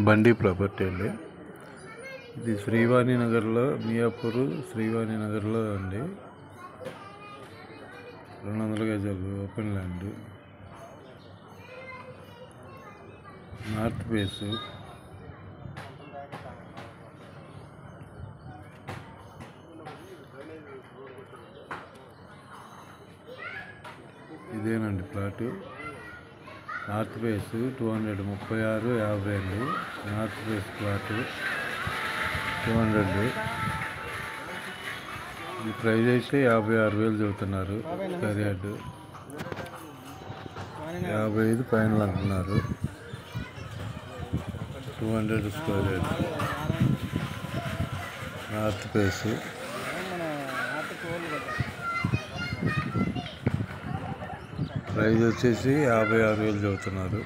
బండి ప్రాపర్టీ అండి. ఇది శ్రీవాణి నగర్లో, మియాపూర్ శ్రీవాణి నగర్లో అండి. 200 గజాలు ఓపెన్ ల్యాండ్, నార్త్ ఫేస్. ఇదేనండి ప్లాటు. నార్త్ ఫేస్ 236,50 అండి. North face plot 200. ఈ ప్రైజ్ అయితే 56,000 చెబుతున్నారు. స్క్వేర్ యార్డ్ 55 పైన అంటున్నారు. 200 square yard north face. Price వచ్చేసి 56,000 చెబుతున్నారు.